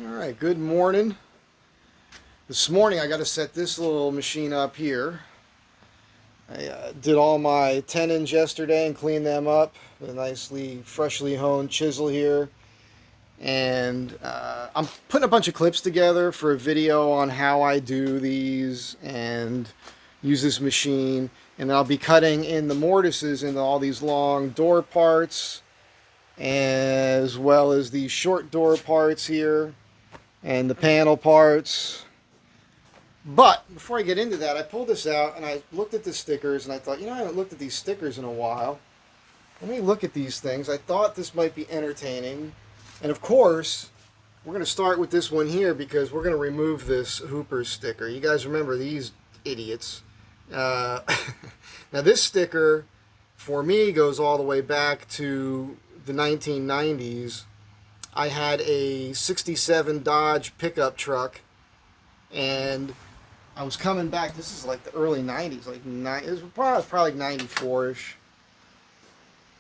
All right, good morning. This morning I got to set this little machine up here. I did all my tenons yesterday and cleaned them up with a nicely freshly honed chisel here. And I'm putting a bunch of clips together for a video on how I do these and use this machine. And I'll be cutting in the mortises into all these long door parts as well as these short door parts here and the panel parts. But before I get into that, I pulled this out and I looked at the stickers and I thought, I haven't looked at these stickers in a while. Let me look at these things. I thought this might be entertaining. And of course, we're going to start with this one here because we're going to remove this Hooper sticker. You guys remember these idiots. Now this sticker, for me, goes all the way back to the 1990s. I had a 67 Dodge pickup truck, and I was coming back. This is like the early 90s, it was probably like 94ish.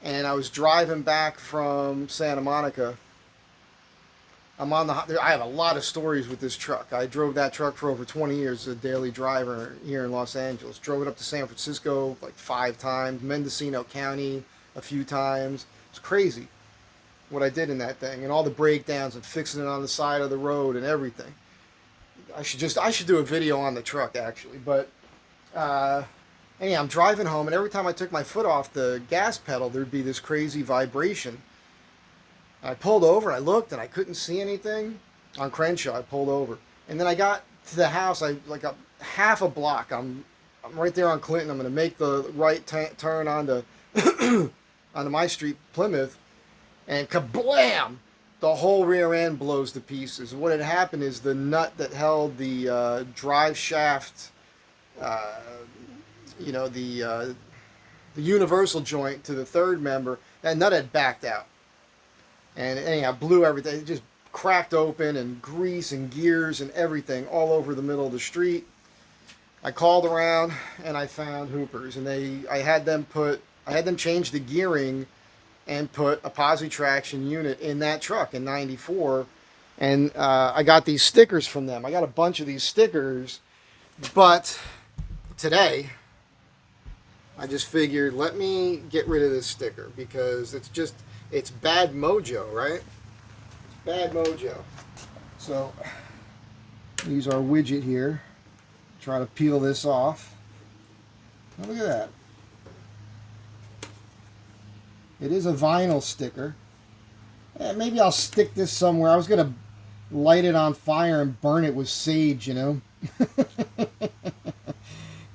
And I was driving back from Santa Monica. I have a lot of stories with this truck. I drove that truck for over 20 years as a daily driver here in Los Angeles. Drove it up to San Francisco like 5 times, Mendocino County a few times. It's crazy what I did in that thing, and all the breakdowns and fixing it on the side of the road and everything. I should do a video on the truck actually. But anyhow, I'm driving home, and every time I took my foot off the gas pedal, there'd be this crazy vibration. I pulled over and I looked and I couldn't see anything on Crenshaw. I pulled over, and then I got to the house. I like a half a block. I'm right there on Clinton. I'm going to make the right turn onto onto my street, Plymouth. And kablam! The whole rear end blows to pieces. What had happened is the nut that held the drive shaft, the universal joint to the third member, that nut had backed out. And anyhow, blew everything. It just cracked open, and grease and gears and everything all over the middle of the street. I called around and I found Hoopers, and I had them change the gearing and put a posi traction unit in that truck in '94, and I got these stickers from them. I got a bunch of these stickers, but today I just figured, let me get rid of this sticker because it's bad mojo, right? It's bad mojo. So use our widget here, try to peel this off. Oh, look at that. It is a vinyl sticker. Maybe I'll stick this somewhere. I was going to light it on fire and burn it with sage,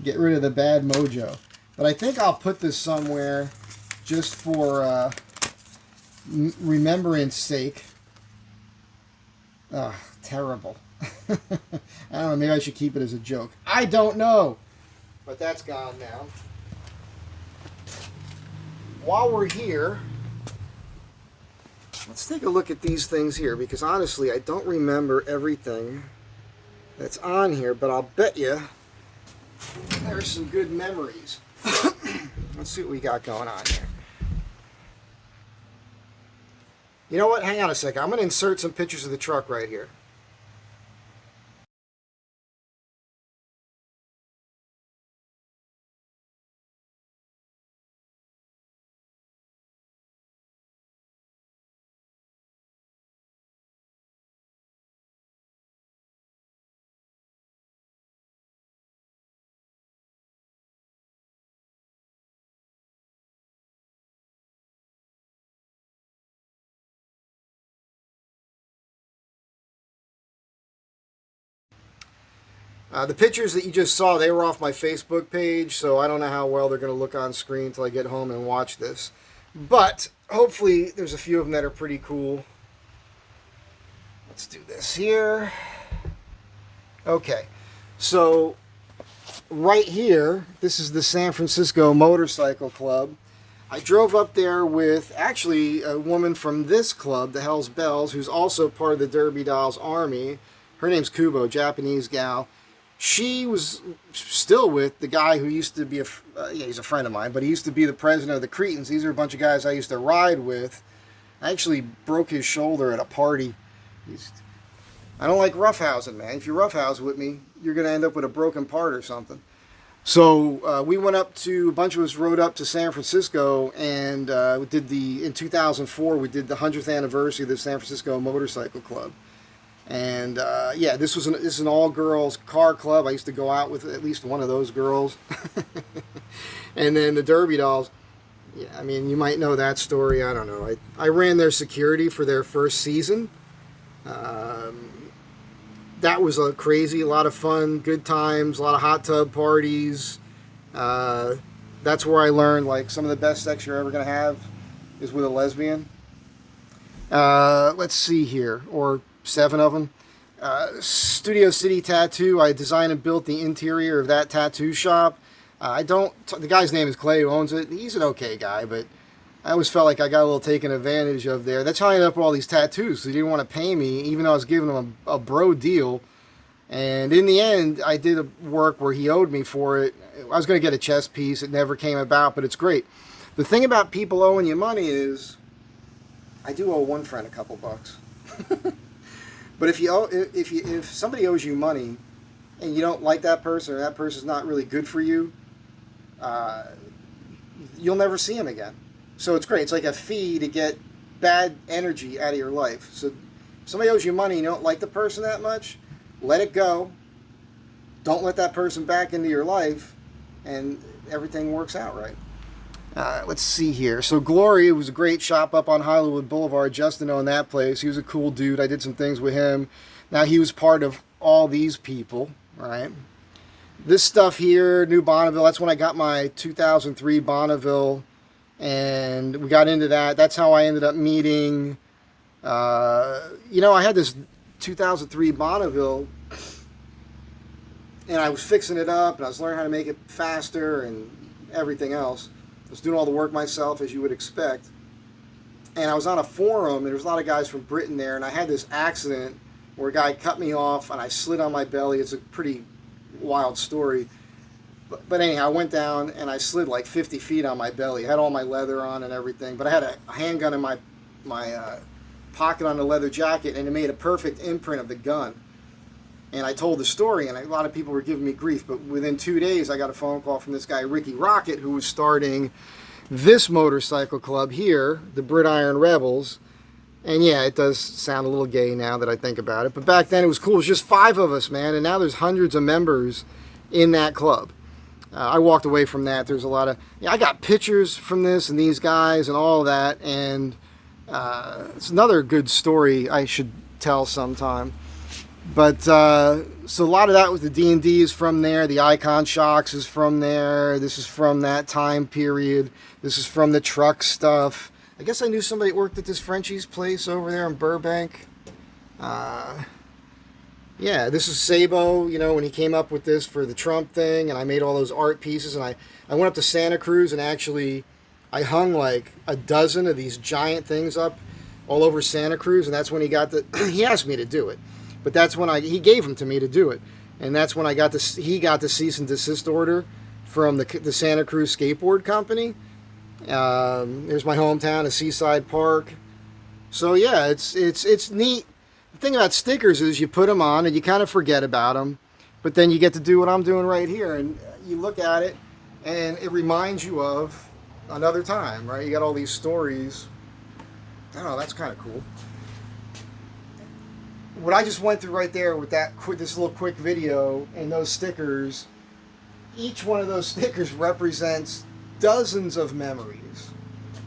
Get rid of the bad mojo. But I think I'll put this somewhere just for remembrance sake. Terrible. I don't know, maybe I should keep it as a joke. I don't know. But that's gone now. While we're here, let's take a look at these things here, because honestly I don't remember everything that's on here, but I'll bet you there's some good memories. Let's see what we got going on here. You know what? Hang on a second. I'm going to insert some pictures of the truck right here. The pictures that you just saw, they were off my Facebook page, so I don't know how well they're going to look on screen until I get home and watch this. But hopefully there's a few of them that are pretty cool. Let's do this here. Okay, so right here, this is the San Francisco Motorcycle Club. I drove up there with actually a woman from this club, the Hells Bells, who's also part of the Derby Dolls Army. Her name's Kubo, Japanese gal. She was still with the guy who used to be he's a friend of mine, but he used to be the president of the Cretans. These are a bunch of guys I used to ride with. I actually broke his shoulder at a party. I don't like roughhousing, man. If you roughhouse with me, you're going to end up with a broken part or something. So we went up to, a bunch of us rode up to San Francisco, and we did in 2004, we did the 100th anniversary of the San Francisco Motorcycle Club. And yeah, this is an all-girls car club. I used to go out with at least one of those girls. And then the Derby Dolls. Yeah, I mean, you might know that story. I don't know. I ran their security for their first season. That was crazy, a lot of fun, good times, a lot of hot tub parties. That's where I learned, like, some of the best sex you're ever going to have is with a lesbian. Let's see here, or 7 of them. Studio City Tattoo, I designed and built the interior of that tattoo shop. The guy's name is Clay, who owns it. He's an okay guy, but I always felt like I got a little taken advantage of there. That's how I ended up with all these tattoos. He didn't want to pay me, even though I was giving him a bro deal. And in the end, I did a work where he owed me for it. I was going to get a chest piece. It never came about, but it's great. The thing about people owing you money is, I do owe one friend a couple bucks. But if somebody owes you money and you don't like that person, or that person's not really good for you, you'll never see him again. So it's great. It's like a fee to get bad energy out of your life. So if somebody owes you money and you don't like the person that much, let it go. Don't let that person back into your life, and everything works out right. Let's see here. So Glory was a great shop up on Hollywood Boulevard. Justin owned that place. He was a cool dude. I did some things with him. Now he was part of all these people, right? This stuff here, New Bonneville, that's when I got my 2003 Bonneville, and we got into that. That's how I ended up meeting, I had this 2003 Bonneville, and I was fixing it up, and I was learning how to make it faster and everything else. I was doing all the work myself, as you would expect. And I was on a forum, and there was a lot of guys from Britain there, and I had this accident where a guy cut me off, and I slid on my belly. It's a pretty wild story. But anyhow, I went down, and I slid like 50 feet on my belly. I had all my leather on and everything, but I had a handgun in my pocket on the leather jacket, and it made a perfect imprint of the gun. And I told the story, and a lot of people were giving me grief. But within 2 days, I got a phone call from this guy, Ricky Rocket, who was starting this motorcycle club here, the Gridiron Rebels. And yeah, it does sound a little gay now that I think about it. But back then, it was cool. It was just 5 of us, man. And now there's hundreds of members in that club. I walked away from that. There's a lot of... I got pictures from this and these guys and all that. And it's another good story I should tell sometime. But so a lot of that with the D&D is from there. The Icon Shocks is from there. This is from that time period. This is from the truck stuff. I guess I knew somebody that worked at this Frenchie's place over there in Burbank. Yeah, this is Sabo, when he came up with this for the Trump thing, and I made all those art pieces, and I went up to Santa Cruz, and actually I hung like a dozen of these giant things up all over Santa Cruz, and that's when he asked me to do it. But that's when he gave them to me to do it. And that's when he got the cease and desist order from the Santa Cruz Skateboard Company. There's my hometown, a seaside park. So yeah, it's neat. The thing about stickers is you put them on and you kind of forget about them. But then you get to do what I'm doing right here. And you look at it and it reminds you of another time, right? You got all these stories. I don't know, that's kind of cool. What I just went through right there with this little quick video and those stickers, each one of those stickers represents dozens of memories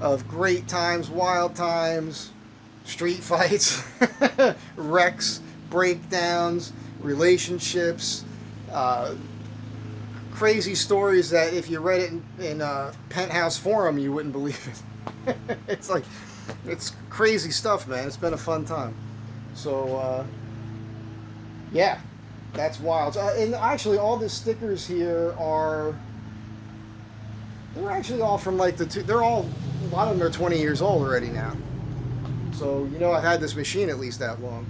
of great times, wild times, street fights, wrecks, breakdowns, relationships, crazy stories that if you read it in Penthouse Forum, you wouldn't believe it. It's crazy stuff, man. It's been a fun time. So, yeah, that's wild. And actually, all the stickers here they're actually all from like they're all, a lot of them are 20 years old already now. So, I've had this machine at least that long.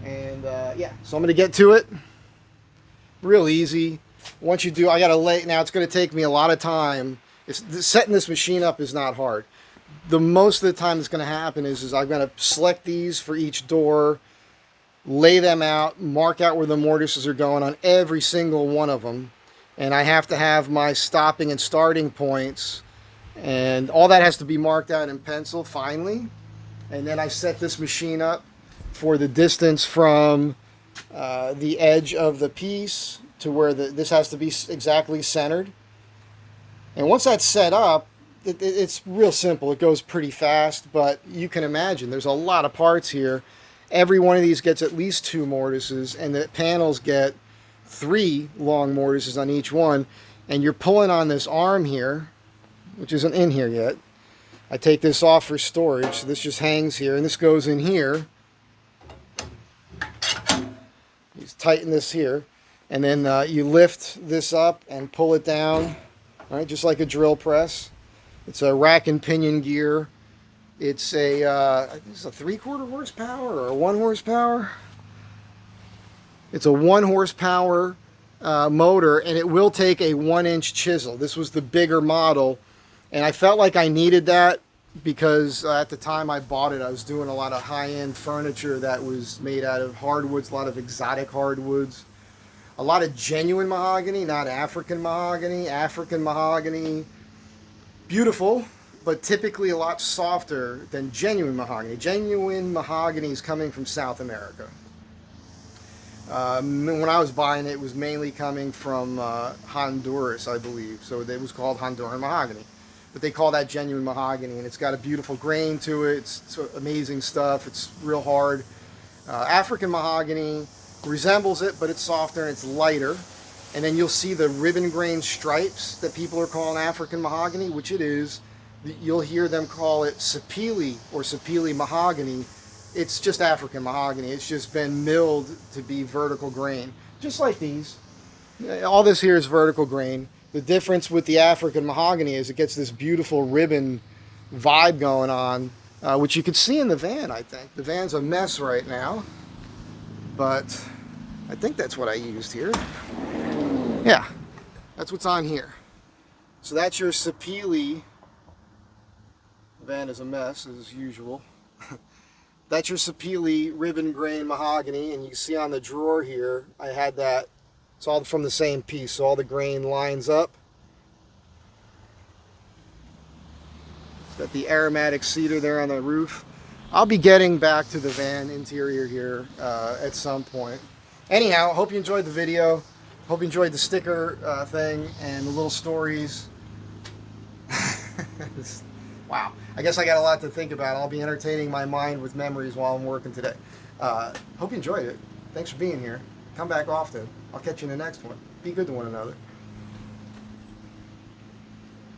And, yeah, so I'm going to get to it. Real easy. Once you do, I got to now it's going to take me a lot of time. Setting this machine up is not hard. The most of the time that's going to happen is I'm going to select these for each door, lay them out, mark out where the mortises are going on every single one of them. And I have to have my stopping and starting points, and all that has to be marked out in pencil finally. And then I set this machine up for the distance from the edge of the piece to where this has to be exactly centered. And once that's set up, it's real simple. It goes pretty fast, but you can imagine there's a lot of parts here. Every one of these gets at least 2 mortises, and the panels get 3 long mortises on each one. And you're pulling on this arm here, which isn't in here yet. I take this off for storage, so this just hangs here, and this goes in here. You tighten this here, and then you lift this up and pull it down, right, just like a drill press. It's a rack and pinion gear. It's a 3/4 horsepower or 1 horsepower. It's a 1 horsepower motor, and it will take a 1-inch chisel. This was the bigger model, and I felt like I needed that because at the time I bought it, I was doing a lot of high-end furniture that was made out of hardwoods, a lot of exotic hardwoods, a lot of genuine mahogany, not African mahogany. African mahogany, beautiful, but typically a lot softer than genuine mahogany. Genuine mahogany is coming from South America. When I was buying it, it was mainly coming from Honduras, I believe. So it was called Honduran mahogany. But they call that genuine mahogany, and it's got a beautiful grain to it. It's amazing stuff. It's real hard. African mahogany resembles it, but it's softer and it's lighter. And then you'll see the ribbon grain stripes that people are calling African mahogany, which it is. You'll hear them call it sapele or sapele mahogany. It's just African mahogany. It's just been milled to be vertical grain, just like these. All this here is vertical grain. The difference with the African mahogany is it gets this beautiful ribbon vibe going on, which you could see in the van, I think. The van's a mess right now, but I think that's what I used here. Yeah, that's what's on here. So that's your sapele. The van is a mess, as usual. That's your sapele ribbon grain mahogany, and you can see on the drawer here, I had that. It's all from the same piece, so all the grain lines up. Got the aromatic cedar there on the roof. I'll be getting back to the van interior here at some point. Anyhow, hope you enjoyed the video. Hope you enjoyed the sticker thing and the little stories. Wow, I guess I got a lot to think about. I'll be entertaining my mind with memories while I'm working today. Hope you enjoyed it. Thanks for being here. Come back often. I'll catch you in the next one. Be good to one another.